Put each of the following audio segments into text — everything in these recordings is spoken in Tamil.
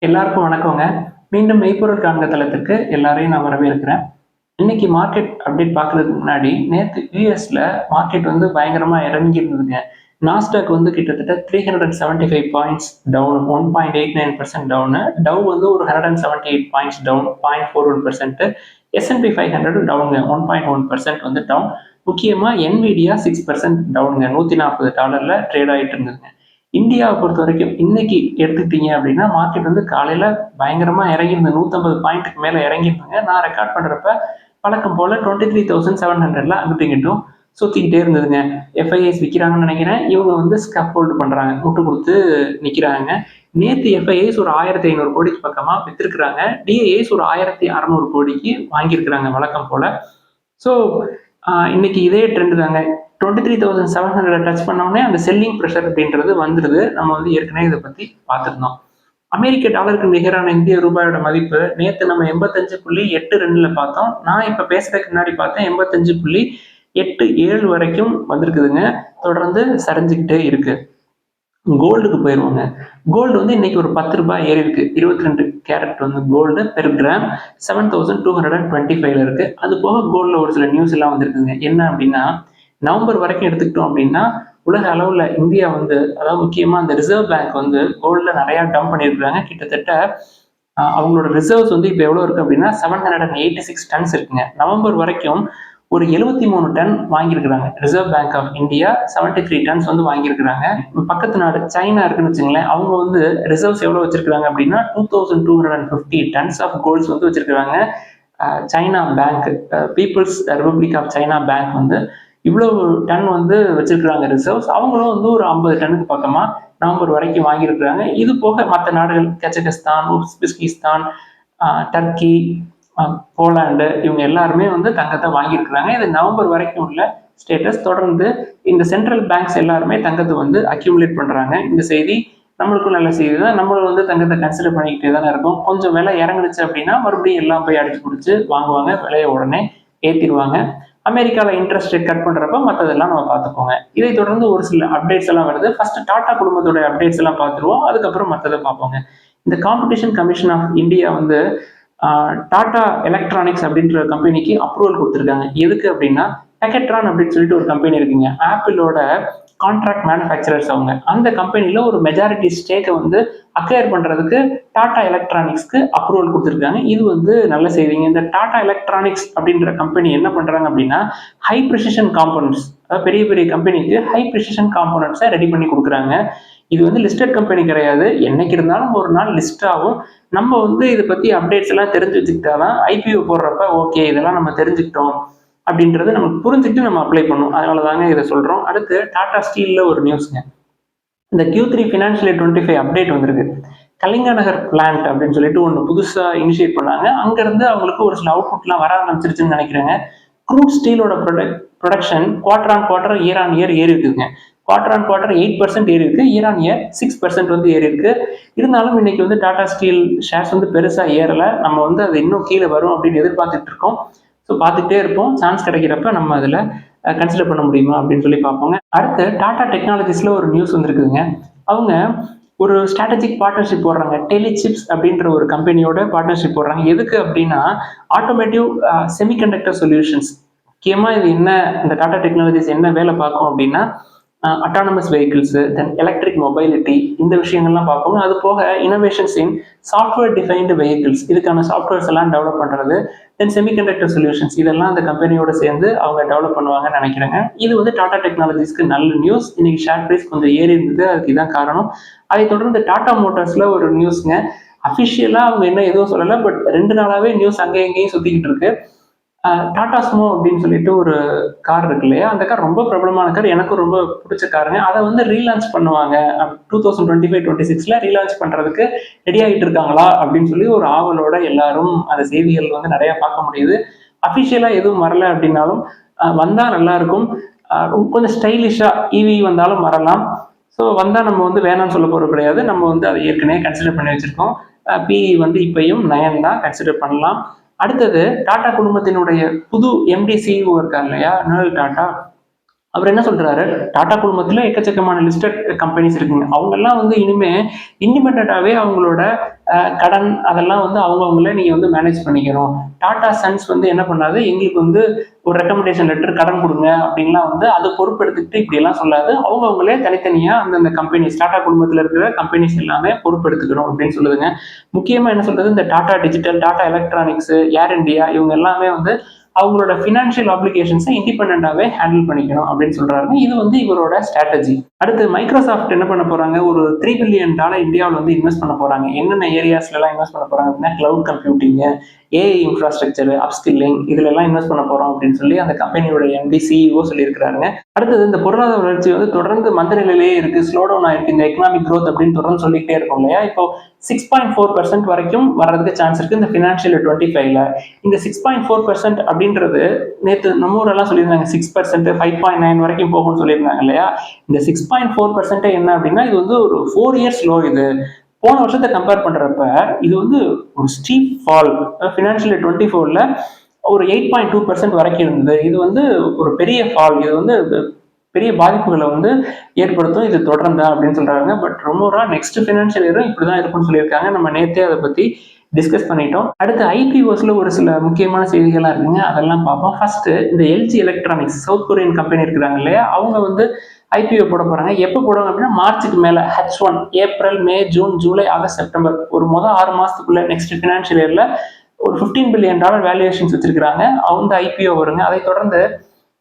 எல்லாருக்கும் வணக்கங்க. மீண்டும் மெய்ப்பொருள் காண்க தளத்துக்கு எல்லாரையும் நான் வரவேற்கிறேன். இன்னைக்கு மார்க்கெட் அப்டேட் பார்க்கறதுக்கு முன்னாடி, நேத்து யுஎஸ்ல மார்க்கெட் வந்து பயங்கரமா இறங்கி இருந்ததுங்க. நாஸ்டாக் வந்து கிட்டத்தட்ட 375 பாயிண்ட்ஸ் டவுன் 1.89% டவுனு. டவ் வந்து ஒரு 178 பாயிண்ட்ஸ் டவுன் 0.41%. S&P 500 டவுனுங்க 1.1% வந்து டவுன். முக்கியமா NVIDIA 6% டவுனுங்க. $140 ட்ரேட் ஆயிட்டு இருந்ததுங்க. இந்தியாவை பொறுத்த வரைக்கும் இன்னைக்கு எடுத்துக்கிட்டீங்க அப்படின்னா மார்க்கெட் வந்து காலையில பயங்கரமா இறங்கியிருந்தது 150 பாயிண்ட்டுக்கு மேல இறங்கியிருந்தாங்க. நான் ரெக்கார்ட் பண்றப்ப வழக்கம் போல 23,700ல அங்கிட்டும் இங்கிட்டும் சுத்திக்கிட்டே இருந்ததுங்க. எஃப்ஐஎஸ் விற்கிறாங்கன்னு நினைக்கிறேன். இவங்க வந்து ஸ்கப் ஹோல்டு பண்றாங்க, முட்டு கொடுத்து நிக்கிறாங்க. நேத்து எஃப்ஐஎஸ் ஒரு 1500 கோடிக்கு பக்கமா வித்திருக்கிறாங்க. டிஐஎஸ் ஒரு 1600 கோடிக்கு வாங்கியிருக்கிறாங்க வழக்கம் போல. ஸோ இன்னைக்கு இதே ட்ரெண்ட் தாங்க. 23,700 டச் பண்ணோடனே அந்த செல்லிங் ப்ரெஷர் அப்படின்றது வந்துடுது. நம்ம வந்து ஏற்கனவே இதை பத்தி பார்த்துருந்தோம். அமெரிக்க டாலருக்கு நிகரான இந்திய ரூபாயோட மதிப்பு நேற்று நம்ம 85.82ல பார்த்தோம். நான் இப்ப பேசுறதுக்கு முன்னாடி பார்த்தேன் 85.87 வரைக்கும் வந்திருக்குதுங்க. தொடர்ந்து சரிஞ்சுக்கிட்டே இருக்கு. கோல்டுக்கு போயிருவாங்க. கோல்டு வந்து இன்னைக்கு ஒரு 10 ரூபாய் ஏறி இருக்கு. 22 கேரட் வந்து கோல்டு பெர் கிராம் 7,225ல இருக்கு. அது போக கோல்ட்ல ஒரு சில நியூஸ் எல்லாம் வந்திருக்குங்க. என்ன அப்படின்னா, நவம்பர் வரைக்கும் எடுத்துக்கிட்டோம் அப்படின்னா உலக அளவுல இந்தியா வந்து, அதாவது முக்கியமா அந்த ரிசர்வ் பேங்க் வந்து கோல்ட்ல நிறைய டம்ப் பண்ணியிருக்காங்க. கிட்டத்தட்ட அவங்களோட ரிசர்வ்ஸ் வந்து இப்போ எவ்வளோ இருக்கு அப்படின்னா 786 டன்ஸ் இருக்குங்க. நவம்பர் வரைக்கும் ஒரு 73 டன் வாங்கியிருக்கிறாங்க. Reserve Bank of India 73 tons வந்து வாங்கியிருக்கிறாங்க. பக்கத்து நாடு சைனா இருக்குன்னு வச்சுங்களேன், அவங்க வந்து ரிசர்வ்ஸ் எவ்வளோ வச்சிருக்காங்க அப்படின்னா 2250 டன்ஸ் ஆஃப் கோல்ட்ஸ் வந்து வச்சிருக்காங்க. China bank, people's republic of China bank வந்து இவ்வளவு டன் வந்து வச்சிருக்கிறாங்க ரிசர்வ்ஸ். அவங்களும் வந்து ஒரு 50 டன்னுக்கு பக்கமா நவம்பர் வரைக்கும் வாங்கியிருக்கிறாங்க. இது போக மற்ற நாடுகள் கஜகஸ்தான், உஸ்பெகிஸ்தான், டர்க்கி, போலாண்டு இவங்க எல்லாருமே வந்து தங்கத்தை வாங்கியிருக்கிறாங்க. இது நவம்பர் வரைக்கும் உள்ள ஸ்டேட்டஸ். தொடர்ந்து இந்த சென்ட்ரல் பேங்க்ஸ் எல்லாருமே தங்கத்தை வந்து அக்யூமுலேட் பண்றாங்க. இந்த செய்தி நம்மளுக்கும் நல்ல செய்தி தான். நம்மளும் வந்து தங்கத்தை கன்சிடர் பண்ணிக்கிட்டே தானே இருக்கும். கொஞ்சம் விலை இறங்குனுச்சு அப்படின்னா மறுபடியும் எல்லாம் போய் அடிச்சு பிடிச்சி வாங்குவாங்க. விலையை உடனே ஏற்றிடுவாங்க. அமெரிக்காவில் இன்ட்ரெஸ்ட் ரேட் கட் பண்ணுறப்ப மற்றதெல்லாம் நம்ம பார்த்துப்போங்க. இதை தொடர்ந்து ஒரு சில அப்டேட்ஸ் எல்லாம் வருது. ஃபர்ஸ்ட் டாடா குடும்பத்தோட அப்டேட்ஸ் எல்லாம் பார்த்துருவோம். அதுக்கப்புறம் மற்றதை பார்ப்போங்க. இந்த காம்படிஷன் கமிஷன் ஆஃப் இந்தியா வந்து டாடா எலக்ட்ரானிக்ஸ் அப்படின்ற கம்பெனிக்கு அப்ரூவல் கொடுத்துருக்காங்க. எதுக்கு அப்படின்னா, பெக்கட்ரான் அப்படின்னு சொல்லிட்டு ஒரு கம்பெனி இருக்குங்க. ஆப்பிளோட கான்ட்ராக்ட் மேனுஃபேக்சரர்ஸ் அவங்க. அந்த கம்பெனியில் ஒரு மெஜாரிட்டி ஸ்டேக்கை வந்து அக்வயர் பண்ணுறதுக்கு டாடா எலக்ட்ரானிக்ஸ்க்கு அப்ரூவல் கொடுத்துருக்காங்க. இது வந்து நல்ல செய்திங்க. இந்த டாடா எலக்ட்ரானிக்ஸ் அப்படின்ற கம்பெனி என்ன பண்ணுறாங்க அப்படின்னா, ஹை ப்ரிசிஷன் காம்போனன்ட்ஸ், அதாவது பெரிய பெரிய கம்பெனிக்கு ஹை ப்ரிசிஷன் காம்போனன்ட்ஸை ரெடி பண்ணி கொடுக்குறாங்க. இது வந்து லிஸ்டட் கம்பெனி கிடையாது. என்னைக்கு இருந்தாலும் ஒரு நாள் லிஸ்ட் ஆகும். நம்ம வந்து இதை பற்றி அப்டேட்ஸ் எல்லாம் தெரிஞ்சு வச்சுக்கிட்டாதான் ஐபிஓ போடுறப்ப ஓகே இதெல்லாம் நம்ம தெரிஞ்சுக்கிட்டோம் அப்படின்றது நமக்கு புரிஞ்சுக்கிட்டு நம்ம அப்ளை பண்ணும். அதனால தாங்க இதை சொல்கிறோம். அடுத்து டாடா ஸ்டீலில் ஒரு நியூஸ்ங்க. இந்த Q3 ஃபினான்ஷியல் இயர் 25 அப்டேட் வந்திருக்கு. கலிங்கா நகர் பிளான்ட் அப்படின்னு சொல்லிட்டு ஒன்று புதுசாக இனிஷியேட் பண்ணாங்க. அங்கேருந்து அவங்களுக்கு ஒரு சில அவுட்புட்லாம் வர ஆரம்பிச்சிருச்சுன்னு நினைக்கிறேங்க. க்ரூட் ஸ்டீலோட production quarter on quarter year on year ஏறி இருக்குதுங்க. குவார்டர் ஆன் குவார்டர் 8% ஏறி இருக்கு. இயர் ஆன் இயர் 6% வந்து ஏறி இருக்கு. இருந்தாலும் இன்னைக்கு வந்து டாடா ஸ்டீல் ஷேர்ஸ் வந்து பெருசாக ஏறலை. நம்ம வந்து அது இன்னும் கீழே வரும் அப்படின்னு எதிர்பார்த்துட்டு இருக்கோம். ஸோ பார்த்துக்கிட்டே இருப்போம். சான்ஸ் கிடைக்கிறப்ப நம்ம அதில் கன்சிடர் பண்ண முடியுமா அப்படின்னு சொல்லி பார்ப்போங்க. அடுத்து டாடா டெக்னாலஜிஸ்ல ஒரு நியூஸ் வந்திருக்குதுங்க. அவங்க ஒரு ஸ்ட்ராட்டஜிக் பார்ட்னர்ஷிப் போடுறாங்க. டெலிசிப்ஸ் அப்படின்ற ஒரு கம்பெனியோட பார்ட்னர்ஷிப் போடுறாங்க. எதுக்கு அப்படின்னா, ஆட்டோமேட்டிவ் செமிகண்டக்டர் சொல்யூஷன்ஸ். முக்கியமாக இது என்ன, இந்த டாடா டெக்னாலஜிஸ் என்ன வேலை பார்க்கும் அப்படின்னா, அட்டானமஸ் வெஹிக்கிள்ஸு, தென் எலக்ட்ரிக் மொபைலிட்டி, இந்த விஷயங்கள்லாம் பார்ப்போங்க. அது போக இனோவேஷன்ஸ் இன் சாஃப்ட்வேர் டிஃபைன்டு வெஹிக்கிள்ஸ், இதுக்கான சாஃப்ட்வேர்ஸ் எல்லாம் டெவலப் பண்ணுறது, தென் செமிகண்டக்டர் சொல்யூஷன்ஸ், இதெல்லாம் அந்த கம்பெனியோட சேர்ந்து அவங்க டெவலப் பண்ணுவாங்கன்னு நினைக்கிறேங்க. இது வந்து டாடா டெக்னாலஜிஸ்க்கு நல்ல நியூஸ். இன்னைக்கு ஷேர் பிரைஸ் கொஞ்சம் ஏறி இருந்தது, அதுக்கு இதான் காரணம். அதை தொடர்ந்து டாடா மோட்டார்ஸ்ல ஒரு நியூஸ்ங்க. அஃபிஷியலாக அவங்க என்ன எதுவும் சொல்லலை, பட் 2 நாளாவே நியூஸ் அங்கேயும் இங்கேயும் சுற்றிக்கிட்டு இருக்கு. டாடா ஸ்மோ அப்படின்னு சொல்லிட்டு ஒரு கார் இருக்கு இல்லையா, அந்த கார் ரொம்ப பிரபலமான கார், எனக்கும் ரொம்ப பிடிச்ச காருங்க. அதை வந்து ரீலான்ச் பண்ணுவாங்க 2025-26ல ரீலான்ச் பண்றதுக்கு ரெடி ஆகிட்டு இருக்காங்களா அப்படின்னு சொல்லி ஒரு ஆவலோட எல்லாரும் அந்த செய்திகள் வந்து நிறைய பார்க்க முடியுது. அஃபிஷியலா எதுவும் வரல அப்படின்னாலும் வந்தா நல்லா இருக்கும். கொஞ்சம் ஸ்டைலிஷா இவி வந்தாலும் வரலாம். ஸோ வந்தால் நம்ம வந்து வேணாம்னு சொல்ல போகிறது கிடையாது. நம்ம வந்து அதை ஏற்கனவே கன்சிடர் பண்ணி வச்சிருக்கோம். பிஇ வந்து இப்பயும் 9 தான், கன்சிடர் பண்ணலாம். அடுத்தது டாடா குடும்பத்தினுடைய புது எம்டி சிஇஓ இருக்காங்க இல்லையா, நிழல் டாடா. அவர் என்ன சொல்றாரு, டாடா குழுமத்துல எக்கச்சக்கமான லிஸ்டட் கம்பெனிஸ் இருக்குங்க. அவங்கெல்லாம் வந்து இனிமே இண்டிபெண்டன்ட்டாவே அவங்களோட கடன் அதெல்லாம் வந்து அவங்கவங்களே நீங்க வந்து மேனேஜ் பண்ணிக்கணும். டாடா சன்ஸ் வந்து என்ன பண்ணாது, எங்களுக்கு வந்து ஒரு ரெக்கமெண்டேஷன் லெட்டர் கடன் குடுங்க அப்படின்லாம் வந்து அது பொறுப்பெடுத்துக்கிட்டு இப்படியெல்லாம் சொல்லாது. அவங்கவங்களே தனித்தனியா அந்தந்த கம்பெனிஸ் டாடா குழுமத்துல இருக்கிற கம்பெனிஸ் எல்லாமே பொறுப்பெடுத்துக்கணும் அப்படின்னு சொல்லுதுங்க. முக்கியமா என்ன சொல்றது, இந்த டாடா டிஜிட்டல், டாடா எலக்ட்ரானிக்ஸ், ஏர் இந்தியா இவங்க எல்லாமே வந்து அவங்களோட ஃபினான்ஷியல் ஆப்ளிகேஷன்ஸை இண்டிபெண்டன்டாவே ஹேண்டில் பண்ணிக்கணும் அப்படின்னு சொல்றாங்க. இது வந்து இவரோட ஸ்ட்ராட்டஜி. அடுத்து மைக்ரோசாஃப்ட் என்ன பண்ண போறாங்க, ஒரு $3 பில்லியன் இந்தியாவில் வந்து இன்வெஸ்ட் பண்ண போறாங்க. என்னென்ன ஏரியாஸ்ல எல்லாம் இன்வெஸ்ட் பண்ண போறாங்க அப்படின்னா, cloud computing, AI infrastructure, upskilling இதுல எல்லாம் இன்வெஸ்ட் பண்ண போறோம் அப்படின்னு சொல்லி அந்த கம்பெனியோட எம்டி சிஇஓ சொல்லியிருக்காங்க. அடுத்தது இந்த பொருளாதார வளர்ச்சி வந்து தொடர்ந்து மந்த நிலையிலேயே இருக்கு, ஸ்லோ டவுன் ஆயிருக்கு இந்த எக்கனாமிக் க்ரோத் அப்படின்னு தொடர்ந்து சொல்லிட்டே இருக்கும் இல்லையா. இப்போ 6.4% வரைக்கும் வர்றதுக்கு சான்ஸ் இருக்கு இந்த ஃபினான்ஷியல் 25ல. இந்த 6.4% அப்படின்றது நேற்று நம்ம ஊரெல்லாம் சொல்லியிருந்தாங்க 6%, 5.9 வரைக்கும் போகும்னு சொல்லியிருந்தாங்க இல்லையா. இந்த 6.4% என்ன அப்படின்னா, இது வந்து ஒரு 4 இயர்ஸ் லோ. இது போன வருஷத்தை கம்பேர் பண்றப்ப இது வந்து ஒரு ஸ்டீப் ஃபால். ஃபினான்ஷியல் 24ல ஒரு 8.2% வரைக்கும் இருந்தது. இது வந்து ஒரு பெரிய ஃபால். இது வந்து பெரிய பாதிப்புகளை வந்து ஏற்படுத்தும் இது தொடர்ந்தா அப்படின்னு சொல்றாங்க. பட் ரொம்ப நெக்ஸ்ட் ஃபினான்ஷியல் இயரும் இப்படிதான் இருக்கும்னு சொல்லியிருக்காங்க. நம்ம நேற்றே அதை பத்தி டிஸ்கஸ் பண்ணிட்டோம். அடுத்து ஐபிஓஸ்ல ஒரு சில முக்கியமான செய்திகள்லாம் இருக்குங்க, அதெல்லாம் பார்ப்போம். ஃபர்ஸ்ட் இந்த LG electronics, south Korean company இருக்கிறாங்க இல்லையா, அவங்க வந்து ஐபிஓ போட போறாங்க. எப்போ போடுவாங்க அப்படின்னா மார்ச்சுக்கு மேல, H1 ஏப்ரல், மே, ஜூன், ஜூலை, ஆகஸ்ட், செப்டம்பர் ஒரு 6 மாசத்துக்குள்ள நெக்ஸ்ட் ஃபினான்ஷியல் இயர்ல ஒரு $15 பில்லியன் வேல்யூவேஷன்ஸ் வச்சிருக்காங்க. அவங்க ஐபிஓ வருங்க. அதை தொடர்ந்து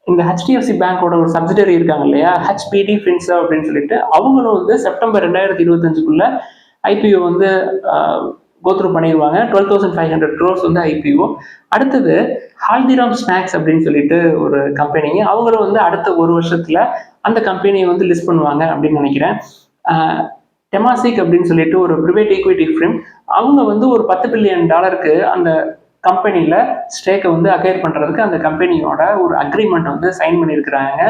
இந்த ஹெச்டிஎஃப்சி பேங்கோட ஒரு சப்சிடரி இருக்காங்க இல்லையா, ஹெச்பிடி ஃபின்சா அப்படின்னு சொல்லிட்டு, அவங்களும் வந்து செப்டம்பர் 2025க்குள்ள ஐபிஓ வந்து கோத்ரூ பண்ணிடுவாங்க. 12,500 crores வந்து ஐபிஓ. அடுத்தது ஹால்திராம் ஸ்நாக்ஸ் அப்படின்னு சொல்லிட்டு ஒரு கம்பெனிங்க, அவங்களும் வந்து அடுத்த ஒரு வருஷத்துல அந்த கம்பெனியை வந்து லிஸ்ட் பண்ணுவாங்க அப்படின்னு நினைக்கிறேன். டெமாசிக் அப்படின்னு சொல்லிட்டு ஒரு பிரைவேட் ஈக்விட்டி ஃபிர்ம், அவங்க வந்து ஒரு $10 பில்லியன் அந்த கம்பெனியில் ஸ்டேக்கை வந்து அக்வயர் பண்ணுறதுக்கு அந்த கம்பெனியோட ஒரு அக்ரிமெண்ட் வந்து சைன் பண்ணியிருக்கிறாங்க.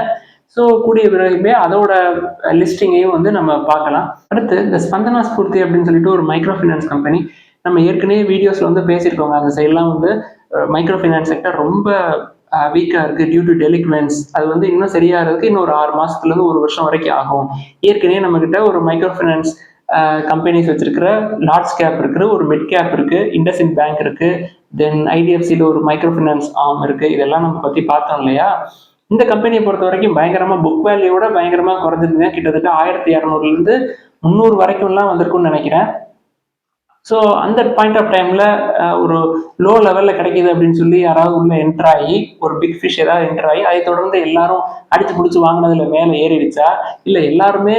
ஸோ கூடிய விரைவே அதோட லிஸ்டிங்கையும் வந்து நம்ம பார்க்கலாம். அடுத்து இந்த ஸ்பந்தனா ஸ்பூர்த்தி அப்படின்னு சொல்லிட்டு ஒரு மைக்ரோ ஃபினான்ஸ் கம்பெனி, நம்ம ஏற்கனவே வீடியோஸில் வந்து பேசியிருக்கோங்க. அந்த சைட்லாம் வந்து மைக்ரோ ஃபினான்ஸ் செக்டர் ரொம்ப வீக்காக இருக்குது டியூ டு டெலிக்வென்ஸ். அது வந்து இன்னும் சரியாகிறதுக்கு இன்னும் ஒரு 6 மாதத்துலேருந்து 1 வருஷம் வரைக்கும் ஆகும். ஏற்கனவே நம்மக்கிட்ட ஒரு மைக்ரோ ஃபினான்ஸ் கம்பெனிஸ் வச்சிருக்கிற லார்ஜ் கேப் இருக்குது, ஒரு மிட் கேப் இருக்குது, இண்டஸ்இண்ட் பேங்க் இருக்குது, தென் ஐடிஎஃப்சியில் ஒரு மைக்ரோ ஃபினான்ஸ் ஆர்ம் இருக்குது. இதெல்லாம் நம்ம பற்றி பார்த்தோம் இல்லையா. இந்த கம்பெனியை பொறுத்த வரைக்கும் பயங்கரமாக புக் வேல்யூவோட பயங்கரமாக குறைஞ்சிருங்க. கிட்டத்தட்ட 1200 300 வரைக்கும்லாம் வந்திருக்கும்னு நினைக்கிறேன். ஸோ அந்த பாயிண்ட் ஆஃப் டைமில் ஒரு லோ லெவலில் கிடைக்கிது அப்படின்னு சொல்லி யாராவது உள்ள என்டர் ஆகி, ஒரு பிக் ஃபிஷ் ஏதாவது என்டர் ஆகி அதை தொடர்ந்து எல்லாரும் அடித்து பிடிச்சி வாங்கினதுல மேலே ஏறிடுச்சா, இல்லை எல்லாருமே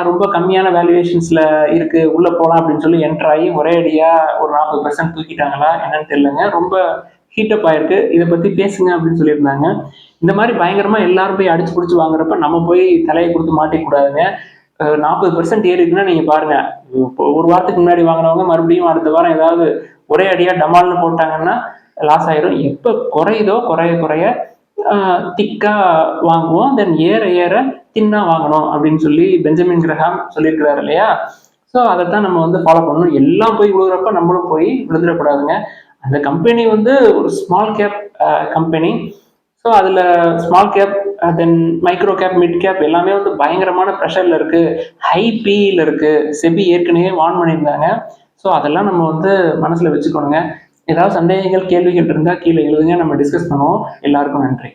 ரொம்ப கம்மியான வேல்யூவேஷன்ஸில் இருக்குது உள்ளே போகலாம் அப்படின்னு சொல்லி என்டர் ஆகி ஒரே அடியாக ஒரு 40% தூக்கிட்டாங்களா என்னன்னு தெரியலங்க. ரொம்ப ஹீட்டப் ஆயிருக்கு. இதை பற்றி பேசுங்க அப்படின்னு சொல்லியிருந்தாங்க. இந்த மாதிரி பயங்கரமாக எல்லாரும் போய் அடிச்சு பிடிச்சி வாங்குறப்ப நம்ம போய் தலையை கொடுத்து மாட்டிக்கூடாதுங்க. 40% ஏறி இருக்குன்னா நீங்க பாருங்க, ஒரு வாரத்துக்கு முன்னாடி வாங்கினவங்க மறுபடியும் அடுத்த வாரம் ஏதாவது ஒரே அடியா டமால்னு போட்டாங்கன்னா லாஸ் ஆயிரும். எப்ப குறையுதோ குறைய குறைய திக்கா வாங்குவோம், தென் ஏற ஏற தின்னா வாங்கணும் அப்படின்னு சொல்லி பெஞ்சமின் கிரஹாம் சொல்லியிருக்கிறாரு இல்லையா. ஸோ அதைத்தான் நம்ம வந்து ஃபாலோ பண்ணணும். எல்லாம் போய் விழுகிறப்ப நம்மளும் போய் விழுந்துடக்கூடாதுங்க. அந்த கம்பெனி வந்து ஒரு ஸ்மால் கேப் கம்பெனி. ஸோ அதில் ஸ்மால் கேப், தென் மைக்ரோ கேப், மிட் கேப் எல்லாமே வந்து பயங்கரமான ப்ரெஷரில் இருக்குது, ஹை பியில் இருக்குது. செபி ஏற்கனவே வார்ன் பண்ணியிருந்தாங்க. ஸோ அதெல்லாம் நம்ம வந்து மனசில் வச்சுக்கணுங்க. ஏதாவது சந்தேகங்கள் கேள்விகள் இருந்தால் கீழே எழுதுங்க, நம்ம டிஸ்கஸ் பண்ணுவோம். எல்லாருக்கும் நன்றி.